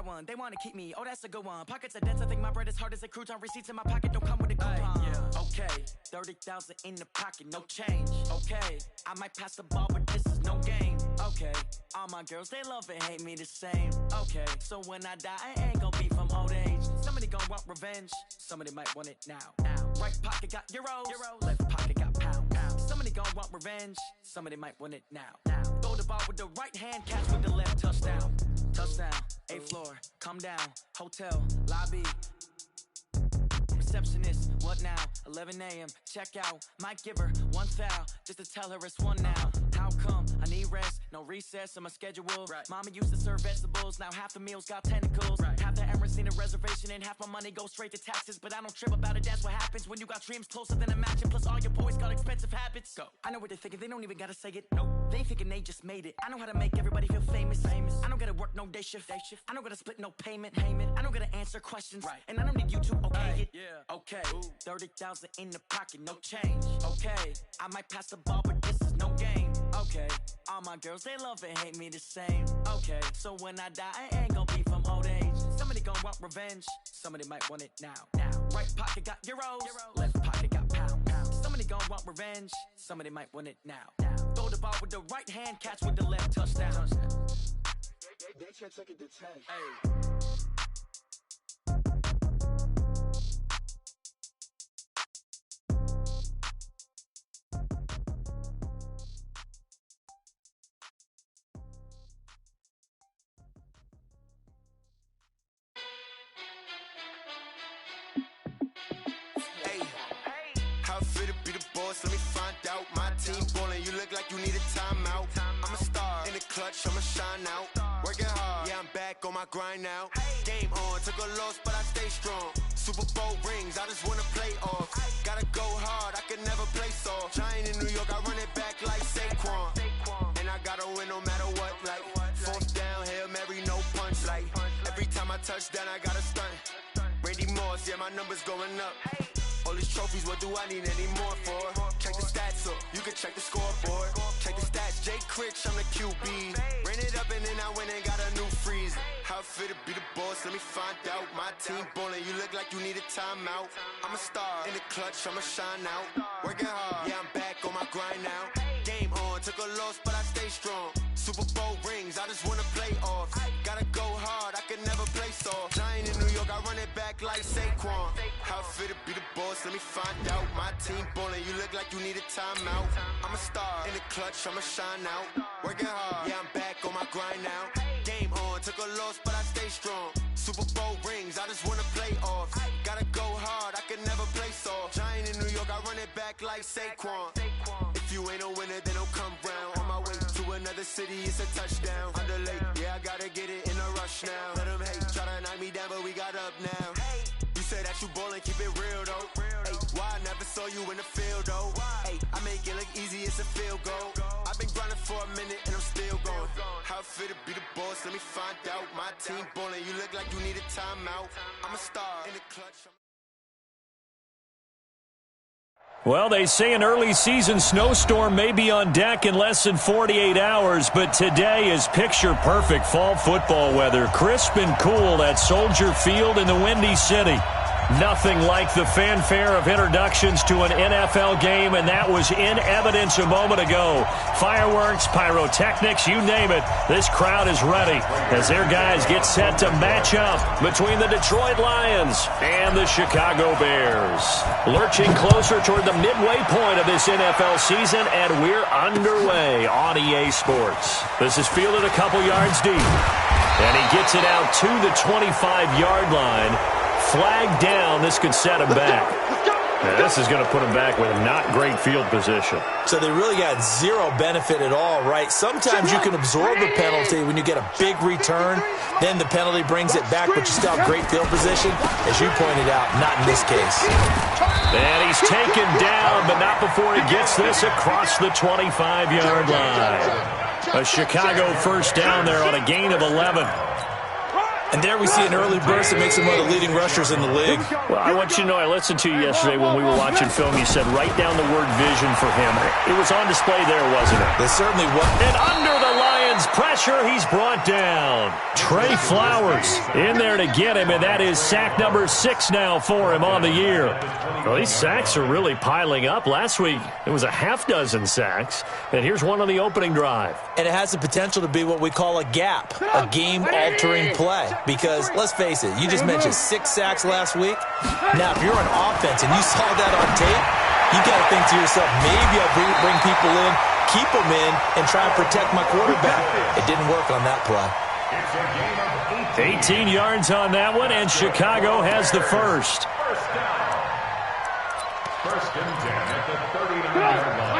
that one. They want to keep me. Oh, that's a good one. Pockets are dense. I think my bread is hard as a crouton. Receipts in my pocket don't come with a coupon. Yeah. Okay, 30,000 in the pocket, no change. Okay, I might pass the ball, but this is no game. Okay, all my girls, they love and hate me the same. Okay, so when I die, I ain't gonna be from old age. Somebody gon' want revenge. Somebody might want it now. Right pocket got euros. Left pocket got pounds. Somebody gon' want revenge. Somebody might want it now. Throw the ball with the right hand, catch with the left. Touchdown. Touchdown. 8th floor. Come down. Hotel. Lobby. Receptionist, what now? 11 a.m. Check out. Might give her one foul just to tell her it's one now. How come? I need rest, no recess in my schedule. Right. Mama used to serve vegetables, now half the meals got tentacles. Right. Half the Emirates need a reservation and half my money goes straight to taxes. But I don't trip about it, that's what happens when you got dreams closer than a match. And plus all your boys got expensive habits. Go. I know what they're thinking, they don't even gotta say it. Nope. They ain't thinking they just made it. I know how to make everybody feel famous. I don't gotta work no day shift. I don't gotta split no payment. I don't gotta answer questions. Right. And I don't need you to okay it. Yeah. Okay. 30,000 in the pocket, no change. Okay. I might pass the ball, but this is no game. Okay. All my girls, they love and hate me the same. Okay. So when I die, I ain't gonna be from old age. Somebody gon' want revenge. Somebody might want it now. Right pocket got euros. Left pocket got pounds. Somebody gon' want revenge. Somebody might want it now. Throw the ball with the right hand, catch with the left. Touchdown. They can't take it to 10. Hey. Let me find out. My team ballin', you look like you need a timeout. I'm a star in the clutch, I'ma shine out. Working hard, yeah, I'm back on my grind now. Game on, took a loss, but I stay strong. Super Bowl rings, I just wanna play off. Gotta go hard, I can never play soft. Giant in New York, I run it back like Saquon. And I gotta win no matter what, like 4th down, Hail Mary, no punch. Like every time I touch down, I gotta stunt. Randy Moss, yeah, my numbers going up. All these trophies, what do I need any more for? Check the stats up, you can check the scoreboard. Check the stats, Jay Critch, I'm the QB. Ran it up and then I went and got a new freeze. How it feel to be the boss, let me find out. My team ballin', you look like you need a timeout. I'm a star in the clutch, I'ma shine out. Working hard, yeah, I'm back on my grind now. Game on, took a loss, but I stay strong. Super Bowl rings, I just wanna play off. Gotta go hard, I can never play soft. Giant in New York, I run it back like Saquon. How it feel to be the boss, let me find out. My team ballin', you look like you need a timeout. I'm a star in the clutch, I'ma shine out. Working hard, yeah, I'm back on my grind now. Game on, took a loss, but I stay strong. Super Bowl rings, I just wanna play off. Gotta go hard, I can never play soft. Giant in New York, I run it back like Saquon. If you ain't a winner, then don't come round. On my way to another city, it's a touchdown. Underlay, yeah, I gotta get it in a rush now. Let them hate, try to knock me down, but we got up now. You say that you ballin', keep it real though. Ay, why I never saw you in the field though? Ay, I make it look easy, it's a field goal. I've been grinding for a minute and I'm still going. How it feel to be the boss, let me find out. My team ballin', you look like you need a timeout. I'm a star in the clutch. Well, they say an early season snowstorm may be on deck in less than 48 hours, but today is picture-perfect fall football weather. Crisp and cool at Soldier Field in the Windy City. Nothing like the fanfare of introductions to an NFL game, and that was in evidence a moment ago. Fireworks, pyrotechnics, you name it. This crowd is ready as their guys get set to match up between the Detroit Lions and the Chicago Bears. Lurching closer toward the midway point of this NFL season, and we're underway on EA Sports. This is fielded a couple yards deep, and he gets it out to the 25-yard line. Flag down, this could set him back. Now, this is going to put him back with not great field position. So they really got zero benefit at all, right? Sometimes you can absorb a penalty when you get a big return. Then the penalty brings it back, but you still have great field position. As you pointed out, not in this case. And he's taken down, but not before he gets this across the 25-yard line. A Chicago first down there on a gain of 11. And there we see an early burst that makes him one of the leading rushers in the league. Well, I want you to know, I listened to you yesterday when we were watching film. You said write down the word vision for him. It was on display there, wasn't it? It certainly was. And under the Lions Evades pressure. He's brought down. Trey Flowers in there to get him, and that is sack number 6 now for him on the year. Well, these sacks are really piling up. Last week, it was a half dozen sacks, and here's one on the opening drive. And it has the potential to be what we call a gap, a game-altering play. Because, let's face it, you just mentioned 6 sacks last week. Now, if you're on offense and you saw that on tape, you got to think to yourself, maybe I'll bring people in, keep them in, and try and protect my quarterback. It didn't work on that play. 18 yards on that one, and Chicago has the first.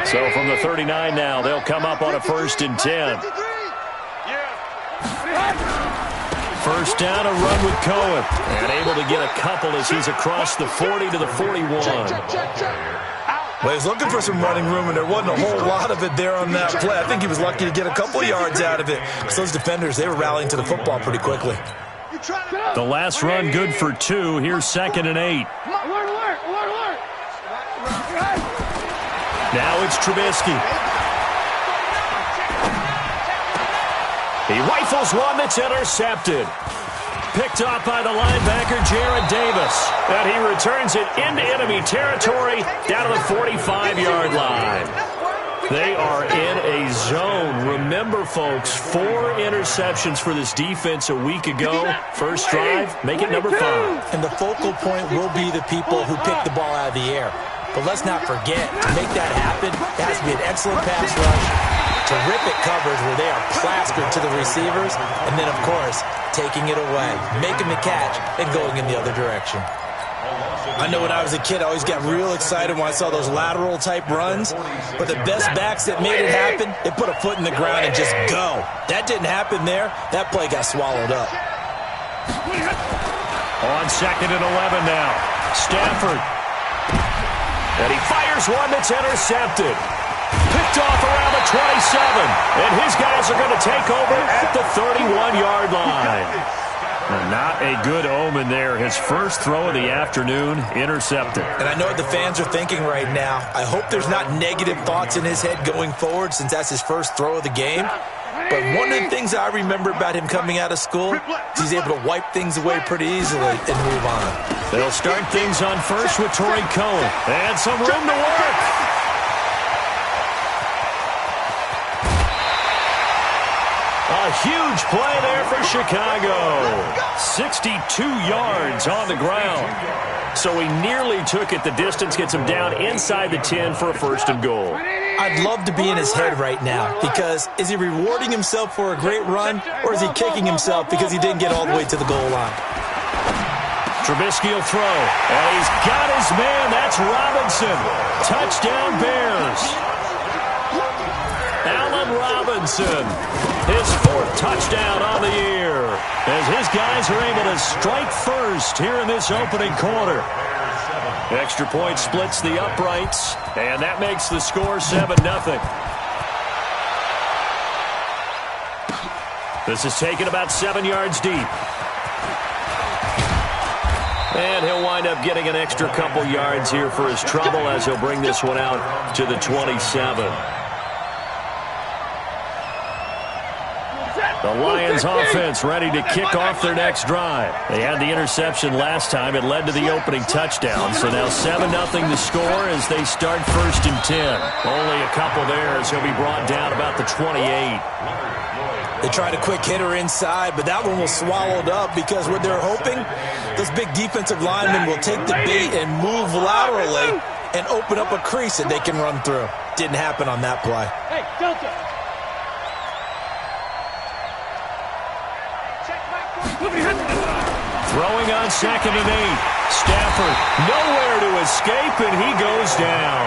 So from the 39 now, they'll come up on a 1st and 10. First down, a run with Cohen. And able to get a couple as he's across the 40 to the 41. Well, he's looking for some running room, and there wasn't a whole lot of it there on that play. I think he was lucky to get a couple of yards out of it. Because those defenders, they were rallying to the football pretty quickly. The last run good for 2. Here's 2nd and 8. Now it's Trubisky. He rifles one that's intercepted. Picked off by the linebacker, Jared Davis. And he returns it into enemy territory down to the 45-yard line. They are in a zone. Remember, folks, 4 interceptions for this defense a week ago. First drive, make it number 5. And the focal point will be the people who pick the ball out of the air. But let's not forget, to make that happen, it has to be an excellent pass rush, terrific coverage where they are plastered to the receivers, and then, of course, taking it away, making the catch, and going in the other direction. I know when I was a kid, I always got real excited when I saw those lateral-type runs, but the best backs that made it happen, they put a foot in the ground and just go. That didn't happen there. That play got swallowed up. On 2nd and 11 now, Stafford. And he fires one that's intercepted. Picked off around the 27. And his guys are going to take over at the 31-yard line. Not a good omen there. His first throw of the afternoon, intercepted. And I know what the fans are thinking right now. I hope there's not negative thoughts in his head going forward since that's his first throw of the game. But one of the things I remember about him coming out of school is he's able to wipe things away pretty easily and move on. They'll start things on first with Torrey Cohen. And some room to work. A huge play there for Chicago. 62 yards on the ground. So he nearly took it the distance, gets him down inside the 10 for a 1st and goal. I'd love to be in his head right now because is he rewarding himself for a great run or is he kicking himself because he didn't get all the way to the goal line? Trubisky will throw, and he's got his man. That's Robinson. Touchdown Bears. Allen Robinson, his 4th touchdown on the year, as his guys are able to strike first here in this opening quarter. Extra point splits the uprights, and that makes the score 7-0. This is taken about 7 yards deep. And he'll wind up getting an extra couple yards here for his trouble as he'll bring this one out to the 27. The Lions offense ready to kick off their next drive. They had the interception last time. It led to the opening touchdown. So now 7-0 the score as they start 1st and 10. Only a couple there as he'll be brought down about the 28. They tried a quick hitter inside, but that one was swallowed up because what they're hoping, those big defensive linemen will take the bait and move laterally and open up a crease that they can run through. Didn't happen on that play. Hey, Delta. Throwing on 2nd and 8. Stafford nowhere to escape, and he goes down.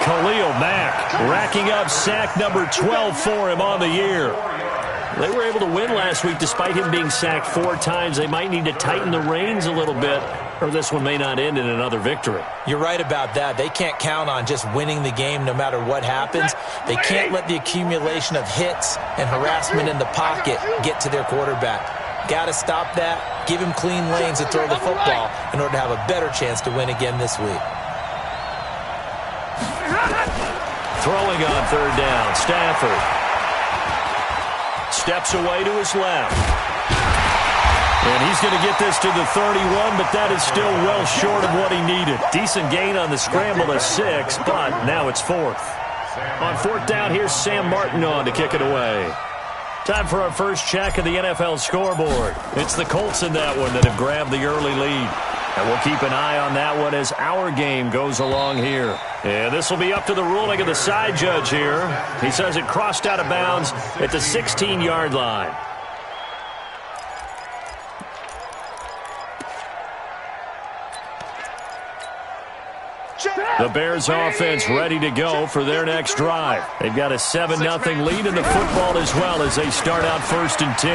Khalil Mack racking up sack number 12 for him on the year. They were able to win last week despite him being sacked 4 times. They might need to tighten the reins a little bit, or this one may not end in another victory. You're right about that. They can't count on just winning the game no matter what happens. They can't let the accumulation of hits and harassment in the pocket get to their quarterback. Got to stop that, give him clean lanes to throw the football in order to have a better chance to win again this week. Throwing on 3rd down, Stafford. steps away to his left. And he's going to get this to the 31, but that is still well short of what he needed. Decent gain on the scramble to 6, but now it's 4th. On 4th down, here's Sam Martin on to kick it away. Time for our first check of the NFL scoreboard. It's the Colts in that one that have grabbed the early lead. And we'll keep an eye on that one as our game goes along here. And this will be up to the ruling of the side judge here. He says it crossed out of bounds at the 16-yard line. The Bears offense ready to go for their next drive. They've got a 7-0 lead in the football as well as they start out 1st and 10.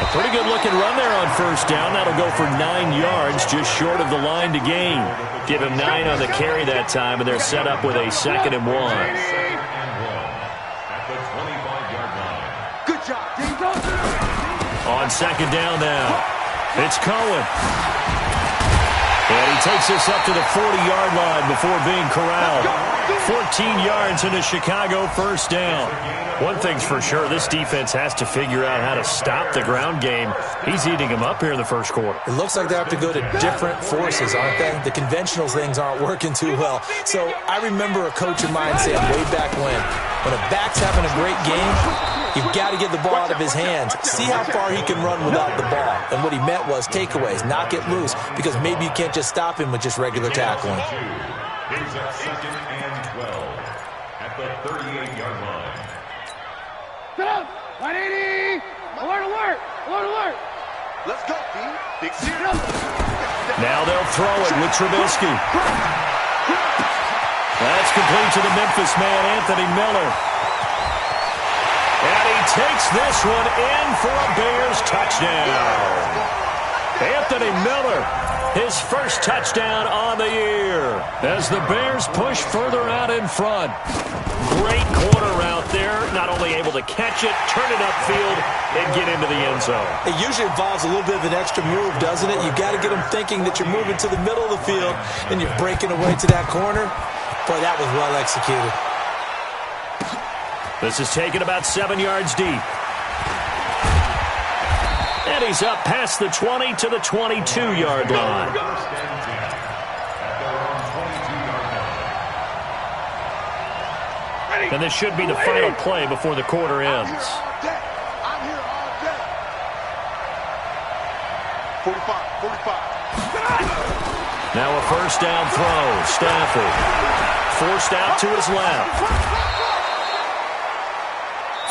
A pretty good looking run there on 1st down. That'll go for 9 yards, just short of the line to gain. Give him 9 on the carry that time, and they're set up with a 2nd and 1. Good job, on 2nd down now, it's Cohen. And he takes this up to the 40-yard line before being corralled. 14 yards in a Chicago 1st down. One thing's for sure, this defense has to figure out how to stop the ground game. He's eating them up here in the 1st quarter. It looks like they have to go to different forces, aren't they? The conventional things aren't working too well. So I remember a coach of mine saying way back when a back's having a great game, you've got to get the ball out of his hands. See how far he can run without the ball. And what he meant was takeaways, knock it loose, because maybe you can't just stop him with just regular tackling. Here's a 2nd and 12 at the 38-yard line. Sit up! 180! Alert, alert! Alert, alert! Let's go, D. Big zero. Now they'll throw it with Trubisky. That's complete to the Memphis man, Anthony Miller. And he takes this one in for a Bears touchdown. Anthony Miller, his first touchdown on the year as the Bears push further out in front. Great corner route there, not only able to catch it, turn it upfield, and get into the end zone. It usually involves a little bit of an extra move, doesn't it? You've got to get them thinking that you're moving to the middle of the field and you're breaking away to that corner. Boy, that was well executed. This is taken about 7 yards deep. And he's up past the 20 to the 22-yard line. And this should be the final play before the quarter ends. I'm here all day. 45. Now a 1st down throw. Stafford forced out to his left.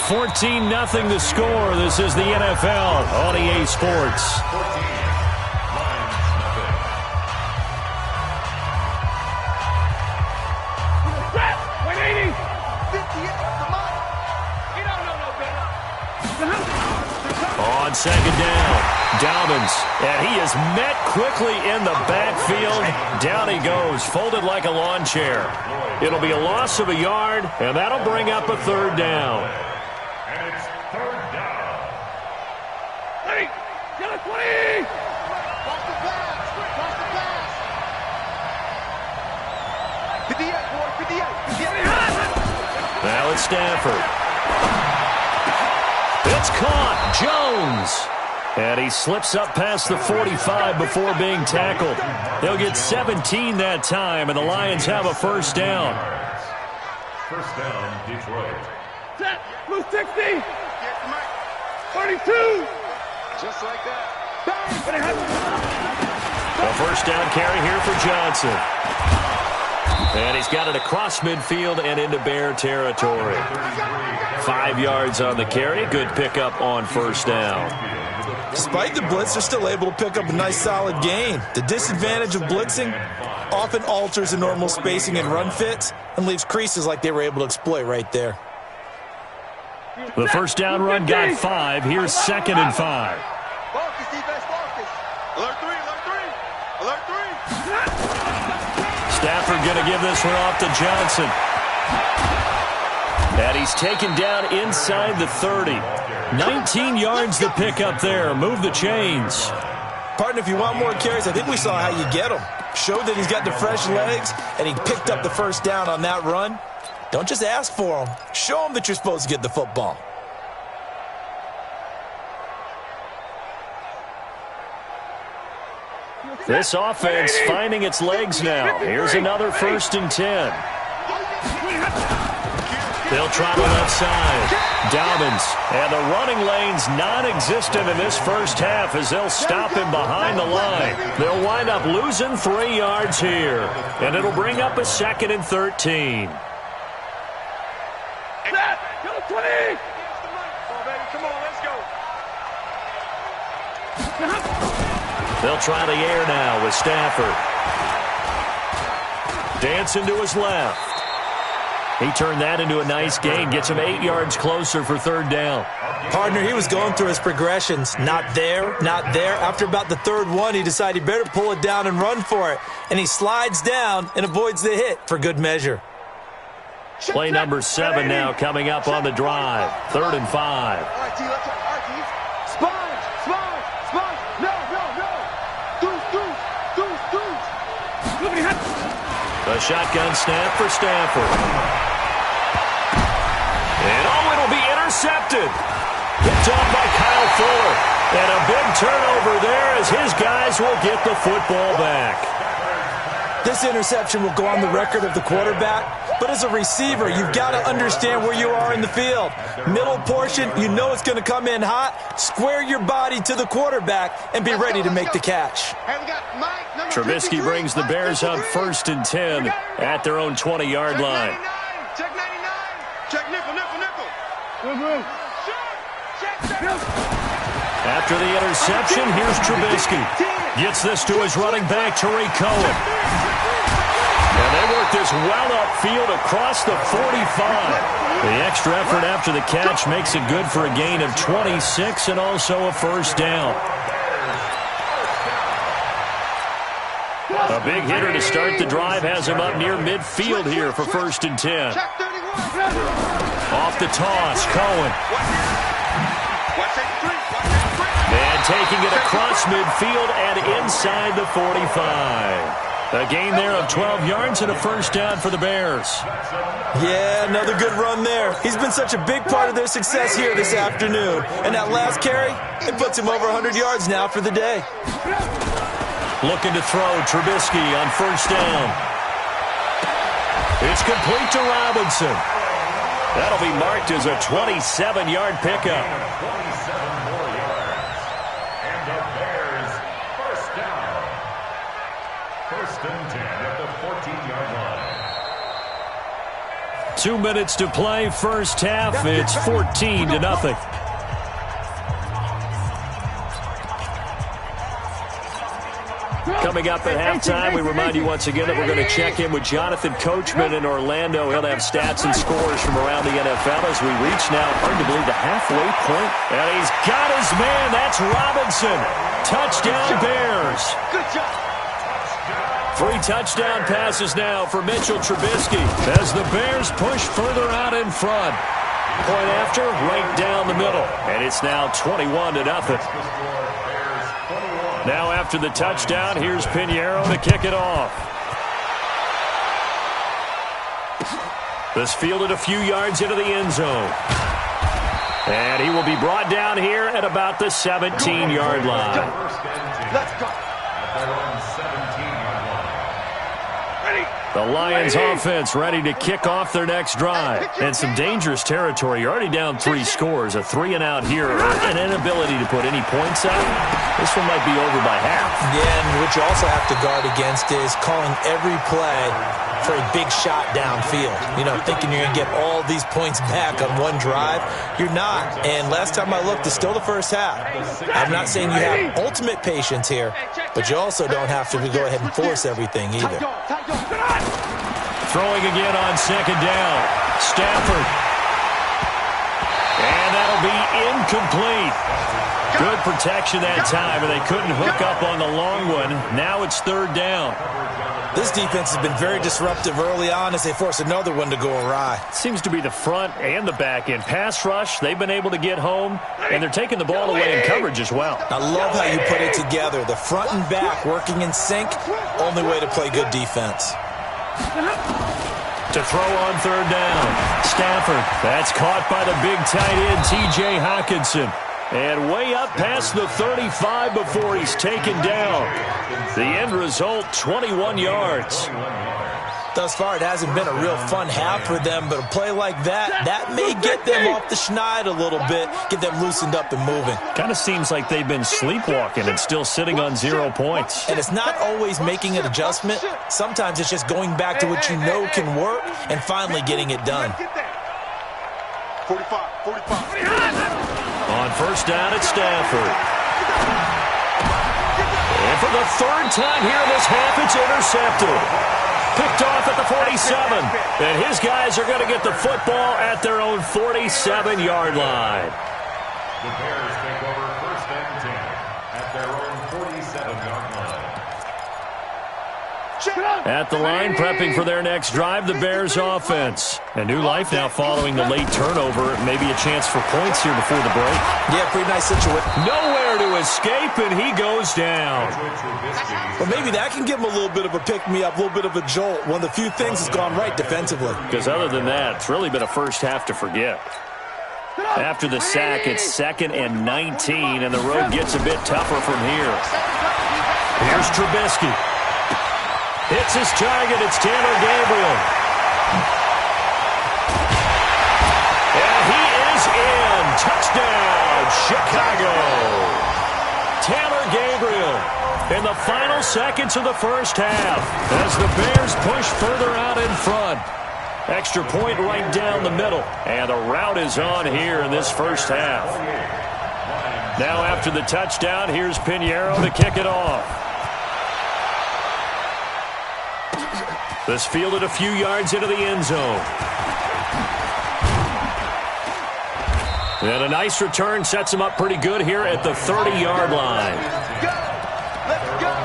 14-0 the score. This is the NFL on EA Sports. On 2nd down, Dobbins, and he is met quickly in the backfield. Down he goes, folded like a lawn chair. It'll be a loss of a yard, and that'll bring up a 3rd down. And it's 3rd down. 20! Get it, 20! Cross the pass! Cross the pass! 58, boy, 58! Now it's Stafford. It's caught. Jones. And he slips up past the 45 before being tackled. They'll get 17 that time, and the Lions have a 1st down. 1st down, Detroit. Set. Blue 60. 32. Just like that. A 1st down carry here for Johnson. And he's got it across midfield and into Bear territory. 5 yards on the carry. Good pickup on 1st down. Despite the blitz, they're still able to pick up a nice solid gain. The disadvantage of blitzing often alters the normal spacing and run fits and leaves creases like they were able to exploit right there. The 1st down run got 5. Here's 2nd and 5. Focus, defense, focus. Alert 3, alert 3. Alert 3. Stafford going to give this one off to Johnson. And he's taken down inside the 30. 19 yards to pick up there. Move the chains. Partner, if you want more carries, I think we saw how you get him. Showed that he's got the fresh legs, and he picked up the 1st down on that run. Don't just ask for him. Show him that you're supposed to get the football. This offense finding its legs now. Here's another 1st and 10. They'll try the left side. Dobbins. And the running lane's non-existent in this first half as they'll stop him behind the line. They'll wind up losing 3 yards here. And it'll bring up a 2nd and 13. They'll try the air now with Stafford. Dancing to his left. He turned that into a nice gain. Gets him 8 yards closer for 3rd down. Partner, he was going through his progressions. Not there, not there. After about the 3rd one, he decided he better pull it down and run for it. And he slides down and avoids the hit for good measure. Play number 7 now coming up on the drive. 3rd and 5. A shotgun snap for Stafford. And it'll be intercepted. Picked off by Kyle Fuller. And a big turnover there as his guys will get the football back. This interception will go on the record of the quarterback, but as a receiver, you've got to understand where you are in the field. Middle portion, you know it's going to come in hot. Square your body to the quarterback and be ready to make the catch. Trubisky brings the Bears up 1st and 10 at their own 20-yard line. Check 99. Check nickel. After the interception, here's Trubisky. Gets this to his running back, Tariq Cohen. And they work this well upfield across the 45. The extra effort after the catch makes it good for a gain of 26 and also a 1st down. A big hitter to start the drive has him up near midfield here for 1st and 10. Off the toss, Cohen. And taking it across midfield and inside the 45. A gain there of 12 yards and a 1st down for the Bears. Yeah, another good run there. He's been such a big part of their success here this afternoon. And that last carry, it puts him over 100 yards now for the day. Looking to throw, Trubisky on 1st down. It's complete to Robinson. That'll be marked as a 27-yard pickup. 27 more yards. And the Bears, 1st down. 1st and 10 at the 14-yard line. 2 minutes to play, first half. It's 14-0. Coming up at halftime, we remind you once again that we're going to check in with Jonathan Coachman in Orlando. He'll have stats and scores from around the NFL as we reach now, hard to believe, the halfway point. And he's got his man. That's Robinson. Touchdown, Bears. Good job. 3 touchdown passes now for Mitchell Trubisky as the Bears push further out in front. Point after, right down the middle. And it's now 21-0. Now after the touchdown, here's Pinheiro to kick it off. This fielded a few yards into the end zone. And he will be brought down here at about the 17-yard line. Let's go. The Lions offense ready to kick off their next drive. And some dangerous territory. You're already down 3 scores. A 3-and-out here. An inability to put any points out. This one might be over by half. Yeah, and what you also have to guard against is calling every play for a big shot downfield. You know, thinking you're going to get all these points back on one drive. You're not. And last time I looked, it's still the first half. I'm not saying you have ultimate patience here, but you also don't have to go ahead and force everything either. Throwing again on 2nd down. Stafford. And that'll be incomplete. Good protection that time, and they couldn't hook up on the long one. Now it's 3rd down. This defense has been very disruptive early on as they force another one to go awry. Seems to be the front and the back end. Pass rush, they've been able to get home, and they're taking the ball away in coverage as well. I love how you put it together. The front and back working in sync, only way to play good defense. To throw on 3rd down. Stafford. That's caught by the big tight end, T.J. Hockenson. And way up past the 35 before he's taken down. The end result, 21 yards. Thus far, it hasn't been a real fun half for them, but a play like that may get them off the schneid a little bit, get them loosened up and moving. Kind of seems like they've been sleepwalking and still sitting on 0 points. And it's not always making an adjustment. Sometimes it's just going back to what you know can work and finally getting it done. 45. On first down at Stafford. And for the third time here in this half, it's intercepted. Picked off at the 47. And his guys are going to get the football at their own 47-yard line. The Bears take over first and 10 at their own 47-yard line. At the line, prepping for their next drive, the Bears offense. A new life now following the late turnover. Maybe a chance for points here before the break. Yeah, pretty nice situation. Nowhere to escape, and he goes down. Well, maybe that can give him a little bit of a pick-me-up, a little bit of a jolt. One of the few things that's gone right defensively. Because other than that, it's really been a first half to forget. After the sack, it's 2nd and 19, and the road gets a bit tougher from here. Here's Trubisky. Hits his target. It's Taylor Gabriel. And he is in. Touchdown, Chicago. Taylor Gabriel in the final seconds of the first half as the Bears push further out in front. Extra point right down the middle. And the route is on here in this first half. Now after the touchdown, here's Pinheiro to kick it off. This fielded a few yards into the end zone. And a nice return sets him up pretty good here at the 30-yard line. Let's go.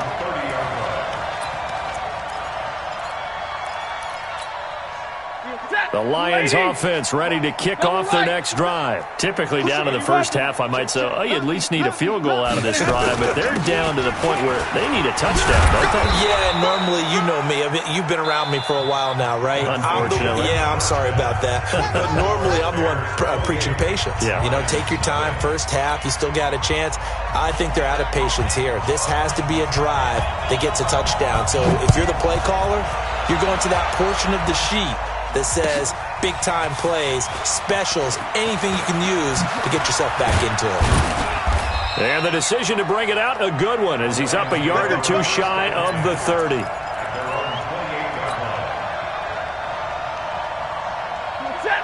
The Lions offense ready to kick off their next drive. Typically down in the first half, I might say, oh, you at least need a field goal out of this drive, but they're down to the point where they need a touchdown, don't they? Yeah, normally, you know me. I mean, you've been around me for a while now, right? Unfortunately. I'm sorry about that. But normally, I'm the one preaching patience. Yeah. You know, take your time. First half, you still got a chance. I think they're out of patience here. This has to be a drive that gets a touchdown. So if you're the play caller, you're going to that portion of the sheet that says big-time plays, specials, anything you can use to get yourself back into it. And the decision to bring it out, a good one, as he's up a yard or two shy of the 30.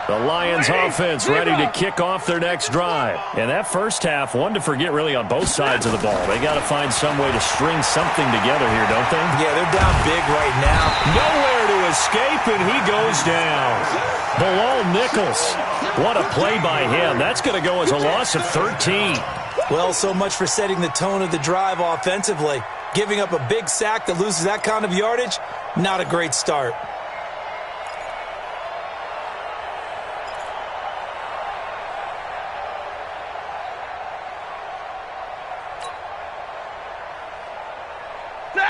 The Lions offense ready to kick off their next drive. And that first half, one to forget really on both sides of the ball. They got to find some way to string something together here, don't they? Yeah, they're down big right now. Nowhere to escape, and he goes down. Bilal Nichols. What a play by him. That's going to go as a loss of 13. Well, so much for setting the tone of the drive offensively. Giving up a big sack that loses that kind of yardage, not a great start.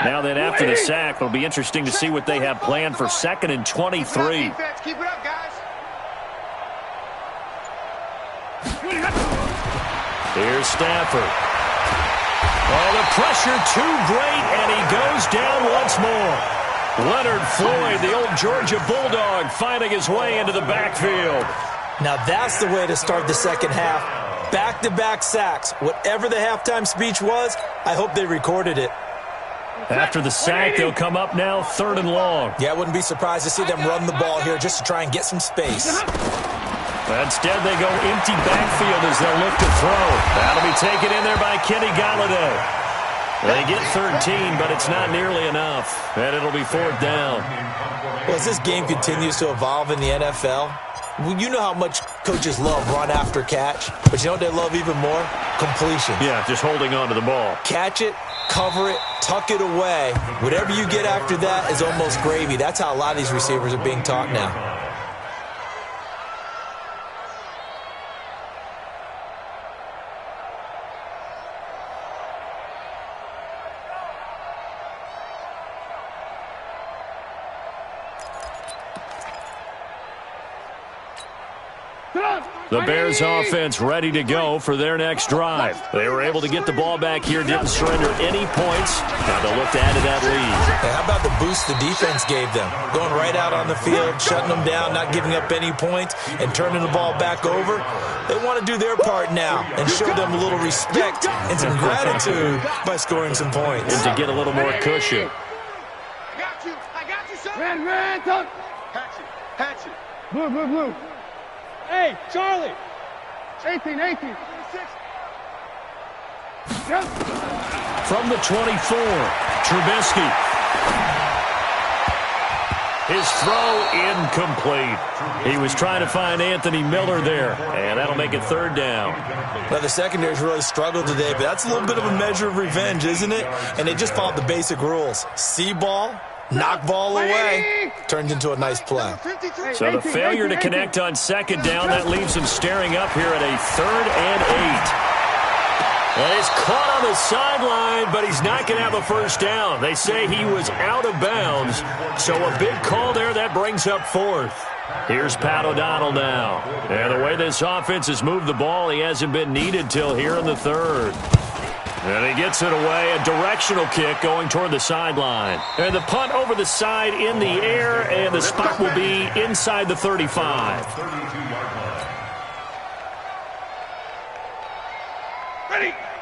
Now then, after the sack, it'll be interesting to see what they have planned for 2nd and 23. Keep it up, guys. Here's Stafford. Oh, the pressure too great, and he goes down once more. Leonard Floyd, the old Georgia Bulldog, finding his way into the backfield. Now that's the way to start the second half. Back-to-back sacks. Whatever the halftime speech was, I hope they recorded it. After the sack, they'll come up now 3rd and long. Yeah, I wouldn't be surprised to see them run the ball here just to try and get some space. Instead, they go empty backfield as they'll look to throw. That'll be taken in there by Kenny Galladay. They get 13, but it's not nearly enough. And it'll be 4th down. Well, as this game continues to evolve in the NFL, you know how much coaches love run after catch, but you know what they love even more? Completion. Yeah, just holding on to the ball. Catch it, cover it, tuck it away. Whatever you get after that is almost gravy. That's how a lot of these receivers are being taught now. The Bears offense ready to go for their next drive. They were able to get the ball back here, didn't surrender any points. Now they'll look to add to that lead. Hey, how about the boost the defense gave them? Going right out on the field, shutting them down, not giving up any points, and turning the ball back over. They want to do their part now and show them a little respect and some gratitude by scoring some points. And to get a little more cushion. I got you, son. Red, talk. Hatch it. Blue. Hey, Charlie. 18. Yep. From the 24, Trubisky. His throw incomplete. He was trying to find Anthony Miller there, and that'll make it third down. Well, the secondary's really struggled today, but that's a little bit of a measure of revenge, isn't it? And they just followed the basic rules. See ball, knock ball away, turned into a nice play. So the failure to connect on second down, that leaves him staring up here at a 3rd and 8. And he's caught on the sideline, but he's not going to have a first down. They say he was out of bounds, so a big call there that brings up 4th. Here's Pat O'Donnell now. And the way this offense has moved the ball, he hasn't been needed till here in the 3rd. And he gets it away, a directional kick going toward the sideline. And the punt over the side in the air, and the spot will be inside the 35.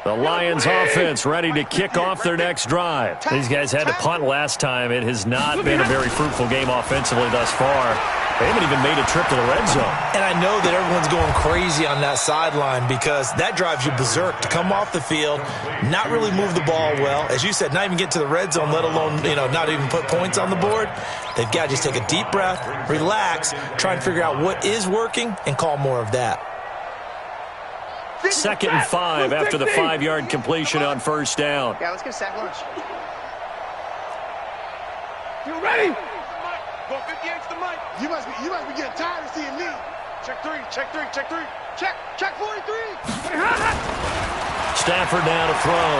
The Lions offense ready to kick off their next drive. These guys had to punt last time. It has not been a very fruitful game offensively thus far. They haven't even made a trip to the red zone. And I know that everyone's going crazy on that sideline because that drives you berserk to come off the field, not really move the ball well. As you said, not even get to the red zone, let alone, not even put points on the board. They've got to just take a deep breath, relax, try and figure out what is working, and call more of that. 2nd and 5 after the 5-yard completion on first down. Yeah, let's get a sack lunch. You ready? Go 58 to the mic. You must be getting tired of seeing me. Check 3. Check 43. Stafford now to throw.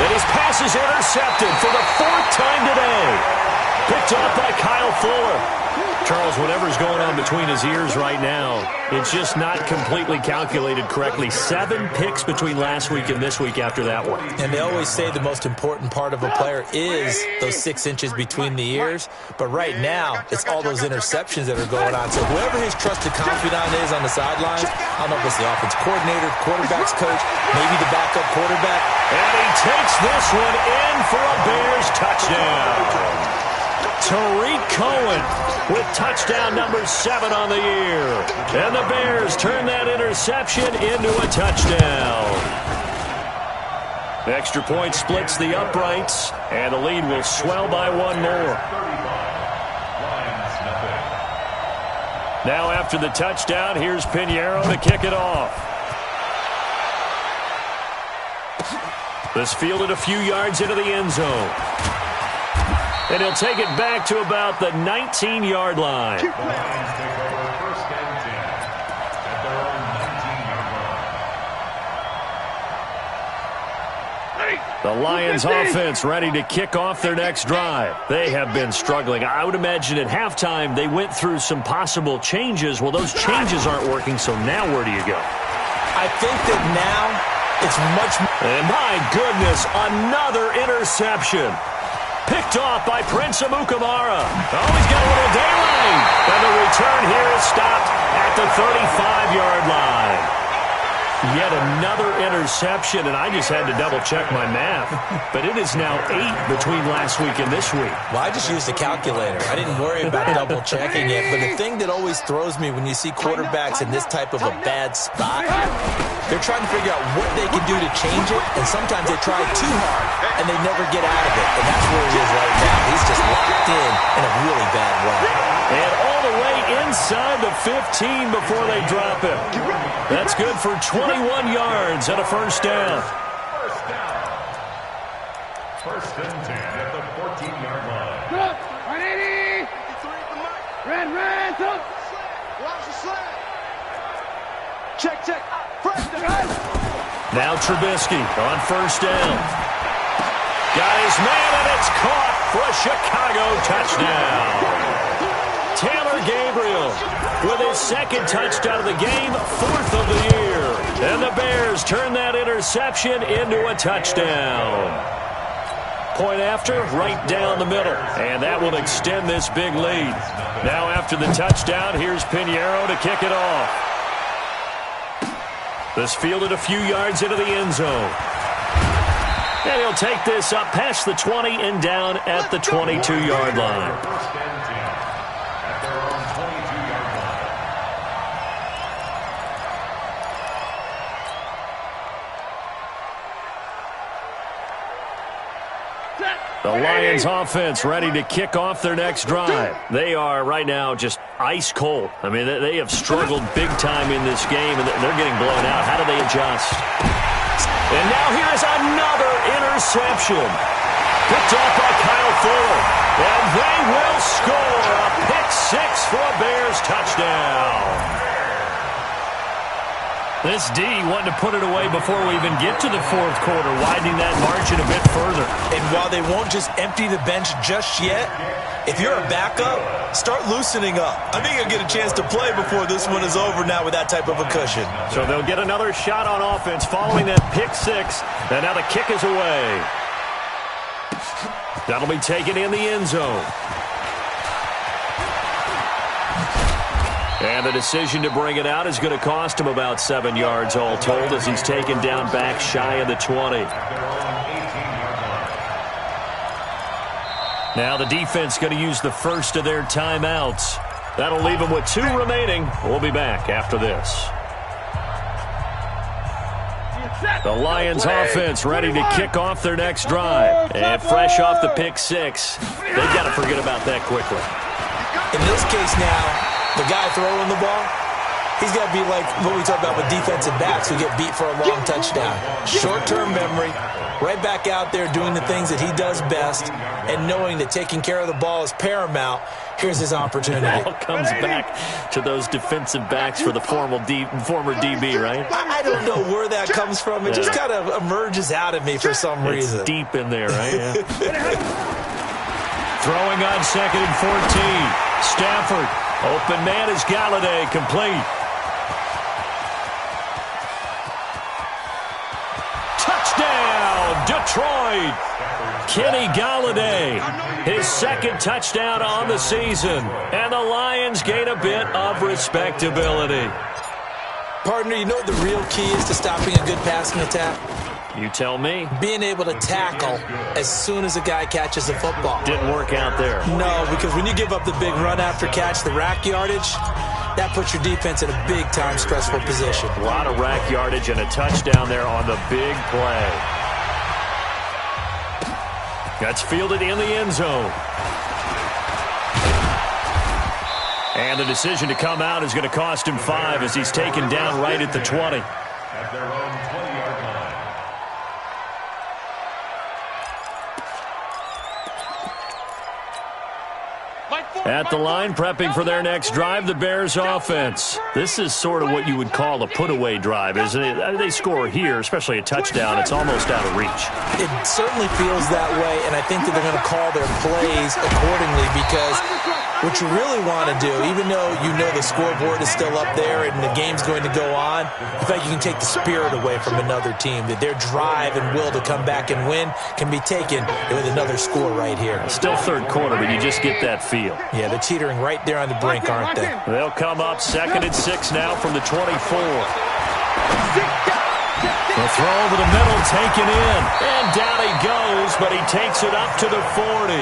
And his pass is intercepted for the 4th time today. Picked off by Kyle Fuller. Charles, whatever's going on between his ears right now, it's just not completely calculated correctly. 7 picks between last week and this week after that one. And they always say the most important part of a player is those 6 inches between the ears. But right now, it's all those interceptions that are going on. So whoever his trusted confidant is on the sidelines, I don't know if it's the offense coordinator, quarterback's coach, maybe the backup quarterback. And he takes this one in for a Bears touchdown. Tariq Cohen with touchdown number 7 on the year. And the Bears turn that interception into a touchdown. The extra point splits the uprights, and the lead will swell by 1 more. Now after the touchdown, here's Pinheiro to kick it off. This fielded a few yards into the end zone. And he'll take it back to about the 19-yard line. The Lions offense ready to kick off their next drive. They have been struggling. I would imagine at halftime they went through some possible changes. Well, those changes aren't working, so now where do you go? I think that now it's much more. And my goodness, another interception. Picked off by Prince Amukamara. Oh, he's got a little daylight. And the return here is stopped at the 35-yard line. Yet another interception, and I just had to double-check my math. But it is now 8 between last week and this week. Well, I just used a calculator. I didn't worry about double-checking it. But the thing that always throws me when you see quarterbacks in this type of a bad spot, they're trying to figure out what they can do to change it, and sometimes they try too hard, and they never get out of it. And that's where he is right now. He's just locked in a really bad way. And all the way inside the 15 before they drop him. That's good for 21 yards and a first down. First and 10 at the 14-yard line. Good. 180. Red, up. Watch the slide. Check. First down. Now Trubisky on first down. Got his man, and it's caught for a Chicago touchdown. Taylor Gabriel with his second touchdown of the game, 4th of the year. And the Bears turn that interception into a touchdown. Point after, right down the middle. And that will extend this big lead. Now after the touchdown, here's Pinheiro to kick it off. This fielded a few yards into the end zone. And he'll take this up past the 20 and down at the 22-yard line. First and 10 at their own 22-yard line. The Lions offense ready to kick off their next drive. They are right now just ice cold. I mean, they have struggled big time in this game, and they're getting blown out. How do they adjust? And now here's another interception. Picked off by Kyle Fuller. And they will score a pick-6 for a Bears touchdown. This D wanted to put it away before we even get to the fourth quarter, widening that margin a bit further. And while they won't just empty the bench just yet, if you're a backup, start loosening up. I think you'll get a chance to play before this one is over now with that type of a cushion. So they'll get another shot on offense following that pick-6, and now the kick is away. That'll be taken in the end zone. And the decision to bring it out is going to cost him about 7 yards all told as he's taken down back shy of the 20. Now the defense going to use the first of their timeouts. That'll leave them with 2 remaining. We'll be back after this. The Lions offense ready to kick off their next drive. And fresh off the pick-6, they've got to forget about that quickly. In this case now, the guy throwing the ball, he's got to be like what we talk about with defensive backs who get beat for a long touchdown. Short-term memory, right back out there doing the things that he does best, and knowing that taking care of the ball is paramount. Here's his opportunity. It all comes back to those defensive backs for the former DB, right? I don't know where that comes from. It just kind of emerges out of me for some reason. It's deep in there, right? Yeah. Throwing on 2nd and 14. Stafford. Open man is Galladay, complete. Touchdown, Detroit. Kenny Galladay, his 2nd touchdown on the season. And the Lions gain a bit of respectability. Partner, you know what the real key is to stopping a good passing attack? You tell me. Being able to tackle as soon as a guy catches the football. Didn't work out there. No, because when you give up the big run after catch, the rack yardage, that puts your defense in a big-time stressful position. A lot of rack yardage and a touchdown there on the big play. That's fielded in the end zone. And the decision to come out is going to cost him 5 as he's taken down right at the 20. At their own 20-yard line. At the line, prepping for their next drive, the Bears offense. This is sort of what you would call a put-away drive, isn't it? They score here, especially a touchdown. It's almost out of reach. It certainly feels that way, and I think that they're going to call their plays accordingly because what you really want to do, even though you know the scoreboard is still up there and the game's going to go on, in fact, you can take the spirit away from another team, that their drive and will to come back and win can be taken with another score right here. Still third quarter, but you just get that feel. Yeah, they're teetering right there on the brink, aren't they? They'll come up 2nd and 6 now from the 24. The throw over the middle, taken in. And down he goes, but he takes it up to the 40.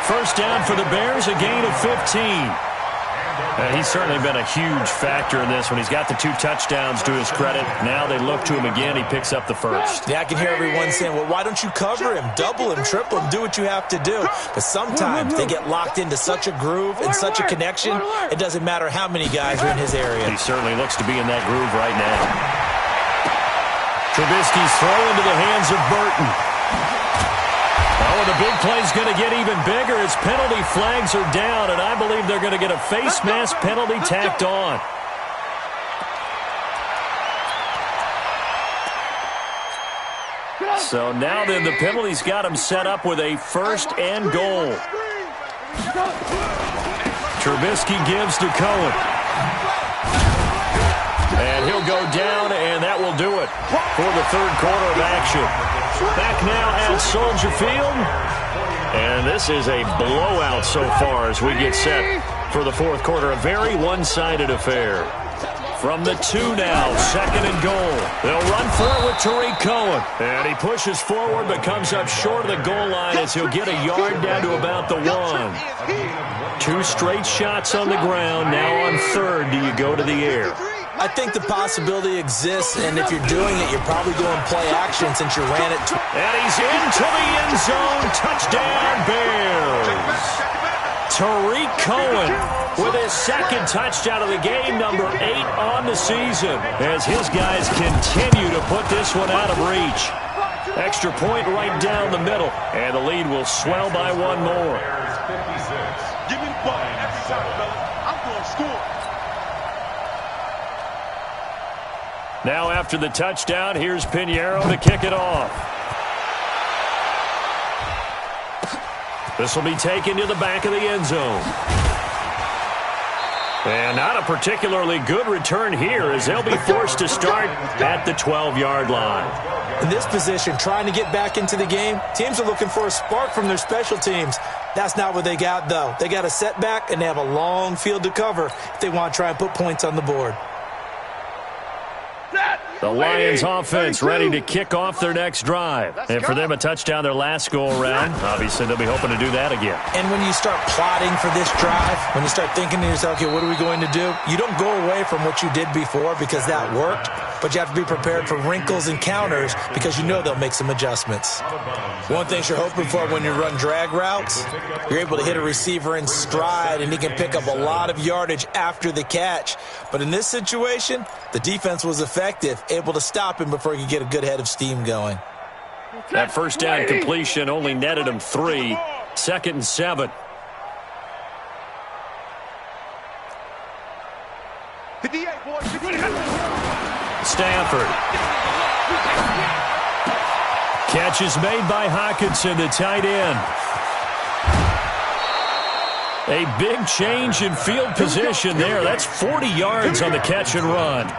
First down for the Bears, a gain of 15. He's certainly been a huge factor in this one. He's got the 2 touchdowns to his credit. Now they look to him again. He picks up the first. Yeah, I can hear everyone saying, well, why don't you cover him, double him, triple him, do what you have to do. But sometimes they get locked into such a groove and such a connection, it doesn't matter how many guys are in his area. He certainly looks to be in that groove right now. Trubisky's throw into the hands of Burton. Oh, the big play's going to get even bigger as penalty flags are down, and I believe they're going to get a face mask penalty tacked on. So now then the penalty's got him set up with a 1st and goal. Trubisky gives to Cohen. And he'll go down, and that will do it for the third quarter of action. Back now at Soldier Field. And this is a blowout so far as we get set for the fourth quarter. A very one-sided affair. From the 2 now, 2nd and goal. They'll run for it with Tariq Cohen. And he pushes forward but comes up short of the goal line as he'll get a yard down to about the 1. 2 straight shots on the ground. Now on third, do you go to the air? I think the possibility exists, and if you're doing it, you're probably doing play action since you ran it. And he's into the end zone. Touchdown, Bears. Tariq Cohen with his second touchdown of the game, number 8 on the season, as his guys continue to put this one out of reach. Extra point right down the middle, and the lead will swell by 1 more. Give me the ball every time, fellas. I'm going to score. Now after the touchdown, here's Pinheiro to kick it off. This will be taken to the back of the end zone. And not a particularly good return here as they'll be forced to start at the 12-yard line. In this position, trying to get back into the game, teams are looking for a spark from their special teams. That's not what they got, though. They got a setback, and they have a long field to cover if they want to try and put points on the board. The Lions offense ready to kick off their next drive. And for them, a touchdown their last go-around. Obviously, they'll be hoping to do that again. And when you start plotting for this drive, when you start thinking to yourself, okay, what are we going to do? You don't go away from what you did before because that worked, but you have to be prepared for wrinkles and counters because you know they'll make some adjustments. One thing you're hoping for when you run drag routes, you're able to hit a receiver in stride, and he can pick up a lot of yardage after the catch. But in this situation, the defense was effective, able to stop him before he could get a good head of steam going. That first down completion only netted him 3. 2nd and 7. 58, boys. 58. Stafford. Catch is made by Hockenson, the tight end. A big change in field position there. That's 40 yards on the catch and run.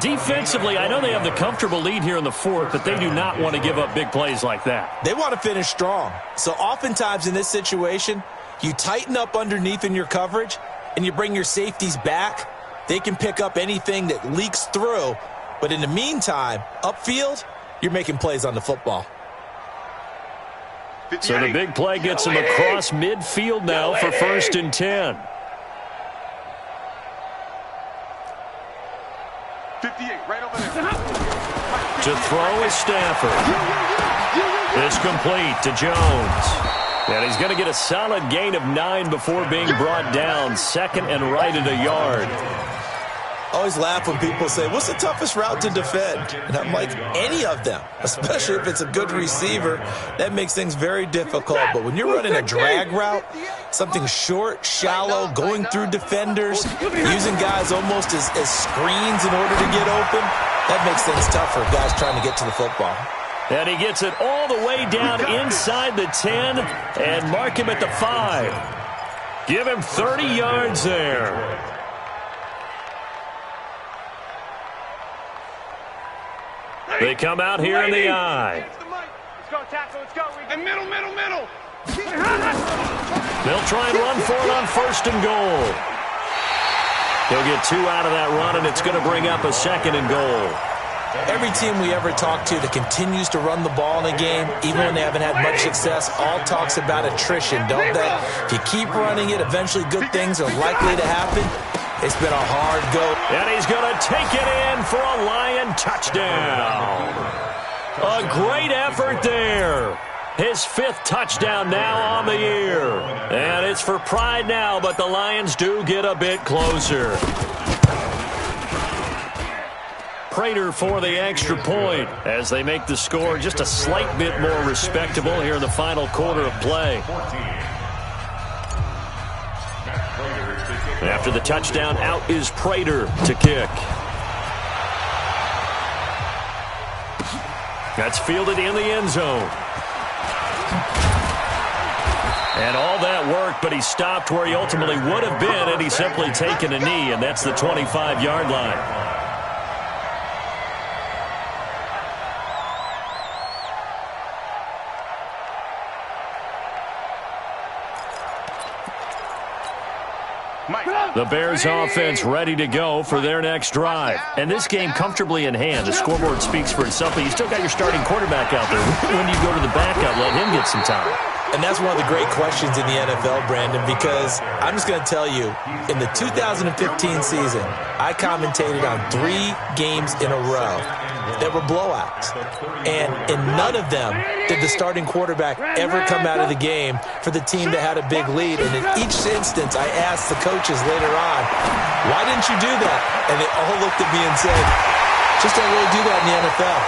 Defensively, I know they have the comfortable lead here in the fourth, but they do not want to give up big plays like that. They want to finish strong. So oftentimes in this situation, you tighten up underneath in your coverage, and you bring your safeties back. They can pick up anything that leaks through. But in the meantime, upfield, you're making plays on the football. So the big play gets him across midfield now for 1st and 10. 58, right over there. To throw is Stafford. It's complete to Jones. And he's going to get a solid gain of 9 before being brought down. 2nd and right at a yard. I always laugh when people say, what's the toughest route to defend? And I'm like, any of them, especially if it's a good receiver. That makes things very difficult. But when you're running a drag route, something short, shallow, going through defenders, using guys almost as screens in order to get open, that makes things tough for guys trying to get to the football. And he gets it all the way down inside the 10 and mark him at the 5. Give him 30 yards there. They come out here in the eye. Let's go, tackle, let's go. And middle. They'll try and run for it on 1st and goal. He'll get 2 out of that run, and it's going to bring up a 2nd and goal. Every team we ever talk to that continues to run the ball in a game, even when they haven't had much success, all talks about attrition, don't they? If you keep running it, eventually good things are likely to happen. It's been a hard go. And he's going to take it in for a Lion touchdown. A great effort there. His 5th touchdown now on the year. And it's for pride now, but the Lions do get a bit closer. Prater for the extra point as they make the score just a slight bit more respectable here in the final quarter of play. After the touchdown, out is Prater to kick. That's fielded in the end zone. And all that work, but he stopped where he ultimately would have been had he simply taken a knee, and that's the 25-yard line. The Bears offense ready to go for their next drive. And this game comfortably in hand. The scoreboard speaks for itself, but you still got your starting quarterback out there. When do you go to the backup, let him get some time? And that's one of the great questions in the NFL, Brandon, because I'm just going to tell you, in the 2015 season, I commentated on 3 games in a row that were blowouts. And in none of them did the starting quarterback ever come out of the game for the team that had a big lead. And in each instance, I asked the coaches later on, why didn't you do that? And they all looked at me and said, just don't really do that in the NFL.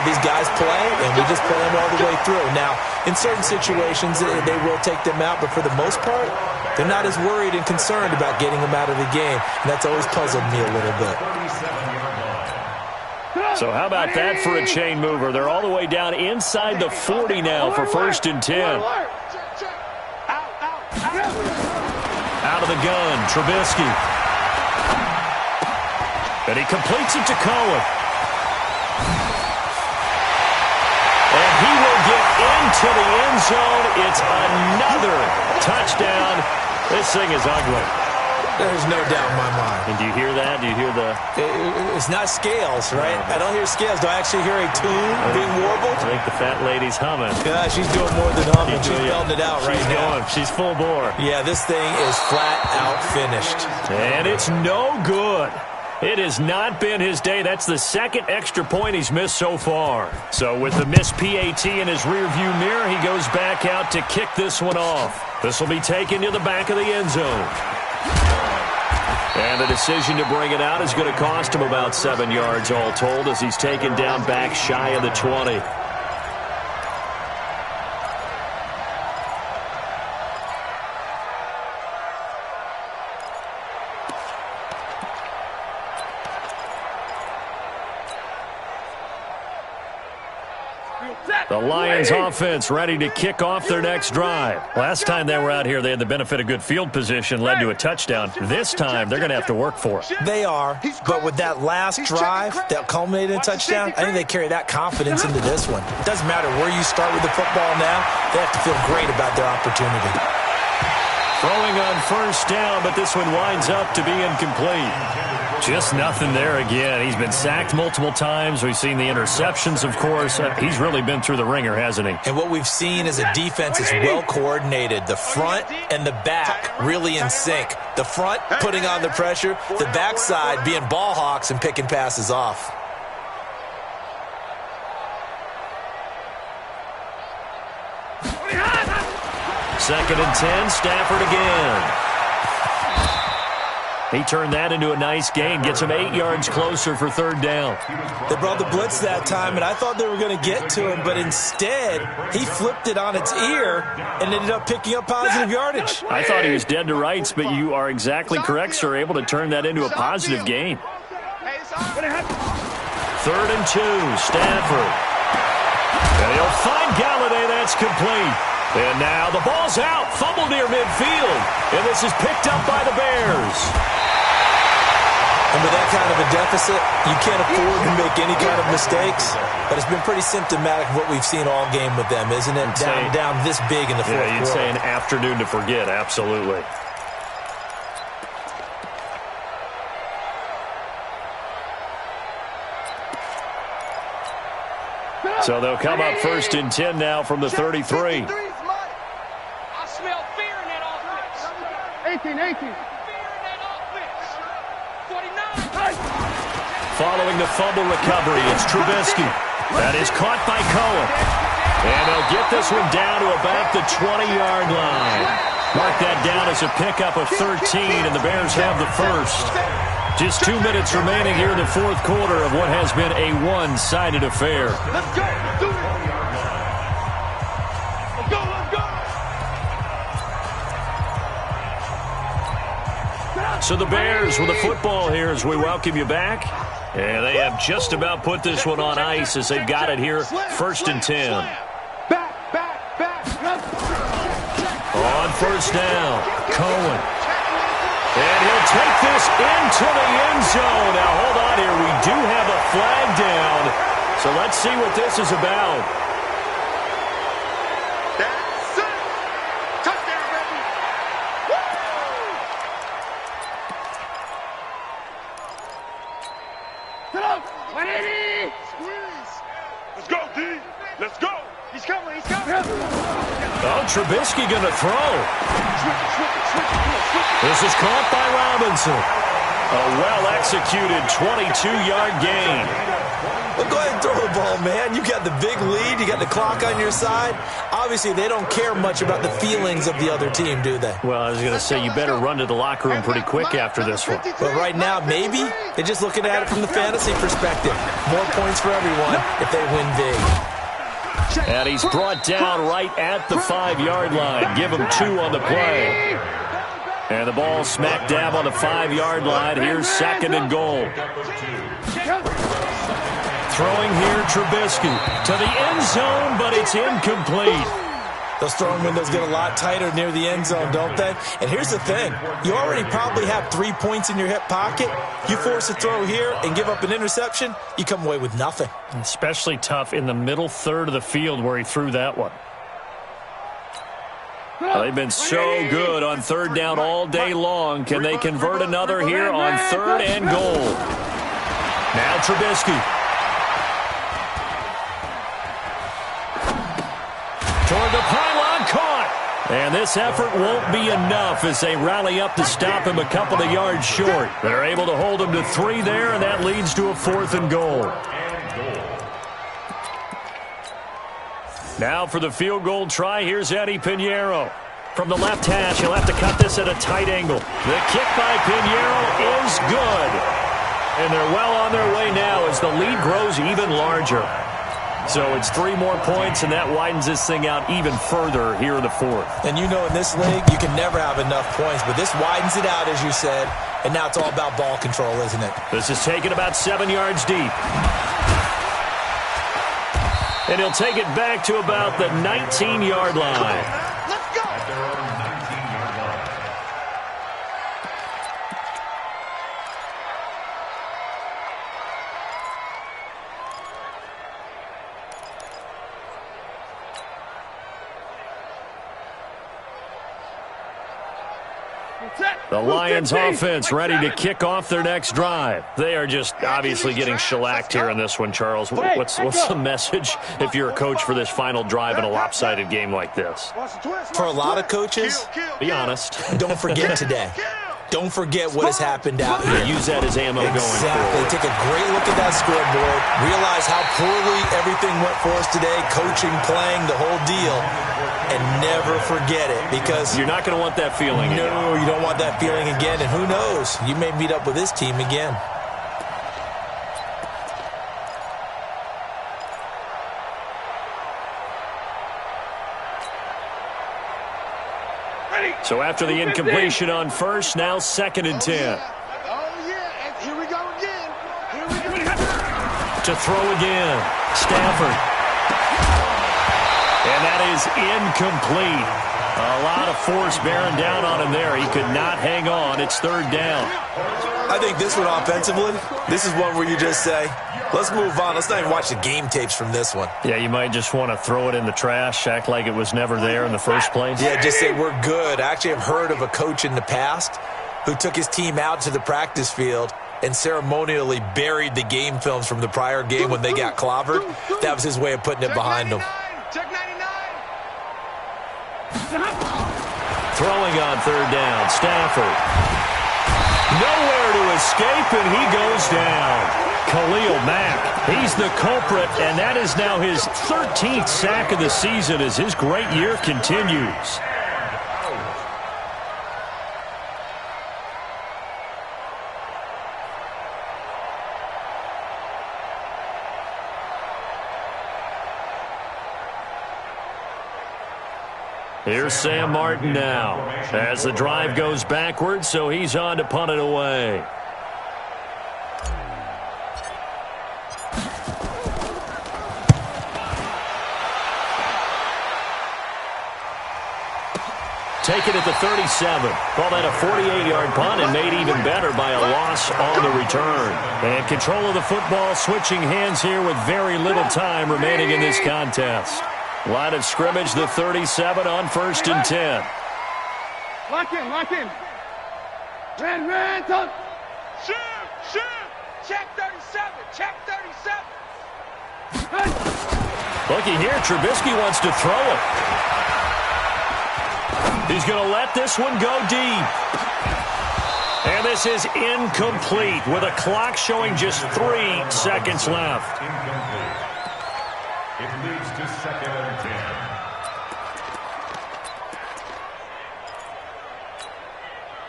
These guys play, and we just play them all the way through. Now, in certain situations, they will take them out, but for the most part, they're not as worried and concerned about getting them out of the game. And that's always puzzled me a little bit. So how about that for a chain mover? They're all the way down inside the 40 now for 1st and 10. Out of the gun, Trubisky. And he completes it to Cohen. And he will get into the end zone. It's another touchdown. This thing is ugly. There's no doubt in my mind. And do you hear that? Do you hear the... It's not scales, right? I don't hear scales. Do I actually hear a tune being warbled? I think the fat lady's humming. Yeah, she's doing more than humming. She's belting it out right now. She's full bore. Yeah, this thing is flat out finished. And it's no good. It has not been his day. That's the second extra point he's missed so far. So with the missed PAT in his rearview mirror, he goes back out to kick this one off. This will be taken to the back of the end zone. And the decision to bring it out is going to cost him about 7 yards all told as he's taken down back shy of the 20. The Lions offense ready to kick off their next drive. Last time they were out here, they had the benefit of good field position, led to a touchdown. This time, they're going to have to work for it. They are, but with that last drive that culminated in a touchdown, I think they carry that confidence into this one. It doesn't matter where you start with the football now. They have to feel great about their opportunity. Throwing on 1st down, but this one winds up to be incomplete. Just nothing there again. He's been sacked multiple times. We've seen the interceptions, of course. He's really been through the ringer, hasn't he? And what we've seen is a defense is well coordinated. The front and the back really in sync. The front putting on the pressure. The backside being ball hawks and picking passes off. Second and 10, Stafford again. He turned that into a nice gain, gets him 8 yards closer for 3rd down. They brought the blitz that time, and I thought they were going to get to him, but instead, he flipped it on its ear and ended up picking up positive yardage. I thought he was dead to rights, but you are exactly correct, sir, able to turn that into a positive gain. 3rd and 2, Stafford. And he'll find Galladay, that's complete. And now the ball's out, fumble near midfield, and this is picked up by the Bears. And with that kind of a deficit, you can't afford to make any kind of mistakes. But it's been pretty symptomatic of what we've seen all game with them, isn't it? Down this big in the fourth quarter. You'd say an afternoon to forget, absolutely. So they'll come up 1st and 10 now from the 33. 18. Following the fumble recovery, it's Trubisky. That is caught by Cohen. And they'll get this one down to about the 20-yard line. Mark that down as a pickup of 13, and the Bears have the first. Just 2 minutes remaining here in the fourth quarter of what has been a one-sided affair. Let's go. Do it. Let's go. So the Bears with the football here as we welcome you back. And they have just about put this one on ice as they've got it here, 1st and 10. On first down, Cohen. And he'll take this into the end zone. Now, hold on here. We do have a flag down. So let's see what this is about. That's it. Touchdown, baby. Sit up. 180. Squeeze. Let's go, D. Let's go. He's coming. He's coming. Oh, Trubisky going to throw. This is caught by Robinson. A well-executed 22-yard gain. Well, go ahead and throw the ball, man. You got the big lead. You got the clock on your side. Obviously, they don't care much about the feelings of the other team, do they? Well, I was going to say, you better run to the locker room pretty quick after this one. But right now, maybe they're just looking at it from the fantasy perspective. More points for everyone if they win big. And he's brought down right at the 5-yard line. Give him 2 on the play. And the ball smack dab on the 5-yard line. Here's 2nd and goal. Throwing here, Trubisky to the end zone, but it's incomplete. Those throwing windows get a lot tighter near the end zone, don't they? And here's the thing. You already probably have 3 points in your hip pocket. You force a throw here and give up an interception, you come away with nothing. Especially tough in the middle third of the field where he threw that one. Well, they've been so good on 3rd down all day long. Can they convert another here on 3rd and goal? Now Trubisky. Toward the pylon, caught. And this effort won't be enough as they rally up to stop him a couple of yards short. They're able to hold him to 3 there, and that leads to a 4th and goal. Now for the field goal try, here's Eddie Pinheiro. From the left hash, he'll have to cut this at a tight angle. The kick by Pinheiro is good. And they're well on their way now as the lead grows even larger. So it's 3 more points, and that widens this thing out even further here in the 4th. And you know in this league, you can never have enough points, but this widens it out, as you said, and now it's all about ball control, isn't it? This is taken about 7 yards deep. And he'll take it back to about the 19-yard line. Let's go. The Lions offense ready to kick off their next drive. They are just obviously getting shellacked here in this one, Charles. What's the message if you're a coach for this final drive in a lopsided game like this? For a lot of coaches, be honest. Don't forget today. Don't forget what has happened out here. Use that as ammo going Exactly. forward. Take a great look at that scoreboard. Realize how poorly everything went for us today. Coaching, playing, the whole deal. And never forget it, because you're not going to want that feeling again. No, you don't want that feeling again. And who knows? You may meet up with this team again. So after the incompletion on first, now 2nd and 10. Oh, yeah. And here we go again. Here we go. To throw again. Stafford. And that is incomplete. A lot of force bearing down on him there. He could not hang on. It's 3rd down. I think this one offensively, this is one where you just say, let's move on. Let's not even watch the game tapes from this one. Yeah, you might just want to throw it in the trash, act like it was never there in the first place. Yeah, just say we're good. I actually have heard of a coach in the past who took his team out to the practice field and ceremonially buried the game films from the prior game when they got clobbered. That was his way of putting it behind them. Check 99. Throwing on 3rd down, Stafford. Nowhere to escape, and he goes down. Khalil Mack, he's the culprit, and that is now his 13th sack of the season as his great year continues. Here's Sam Martin now as the drive goes backwards, so he's on to punt it away. taken at the 37. Call that a 48-yard punt and made even better by a loss on the return. And control of the football switching hands here with very little time remaining in this contest. Line of scrimmage, the 37 on 1st and 10. Lock in, lock in. Ran, touch. Shoot. Check 37, check 37. Looking here, Trubisky wants to throw it. He's going to let this one go deep. And this is incomplete with a clock showing just 3 seconds left. Incomplete. It leads to 2nd and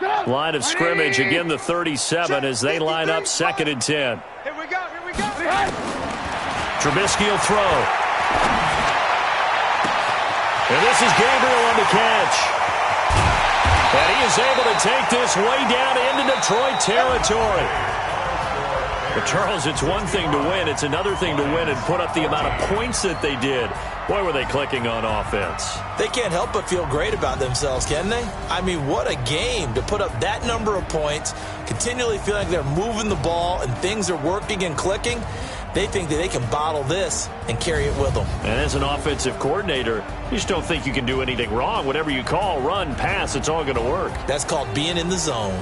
10. Line of scrimmage, again the 37 as they line up 2nd and 10. Here we go. Trubisky will throw. And this is Gabriel on the catch. And he is able to take this way down into Detroit territory. But, Charles, it's one thing to win. It's another thing to win and put up the amount of points that they did. Boy, were they clicking on offense. They can't help but feel great about themselves, can they? I mean, what a game to put up that number of points, continually feel like they're moving the ball and things are working and clicking. They think that they can bottle this and carry it with them. And as an offensive coordinator, you just don't think you can do anything wrong. Whatever you call, run, pass, it's all going to work. That's called being in the zone.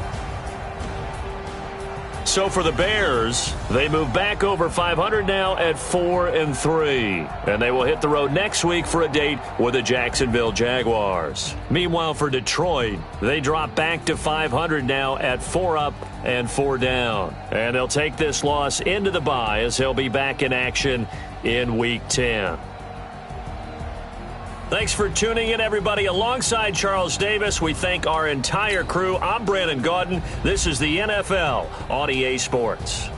So for the Bears, they move back over 500 now at 4-3. And they will hit the road next week for a date with the Jacksonville Jaguars. Meanwhile, for Detroit, they drop back to 500 now at 4 up and 4 down. And they'll take this loss into the bye as they'll be back in action in Week 10. Thanks for tuning in, everybody. Alongside Charles Davis, we thank our entire crew. I'm Brandon Gaudin. This is the NFL on EA Sports.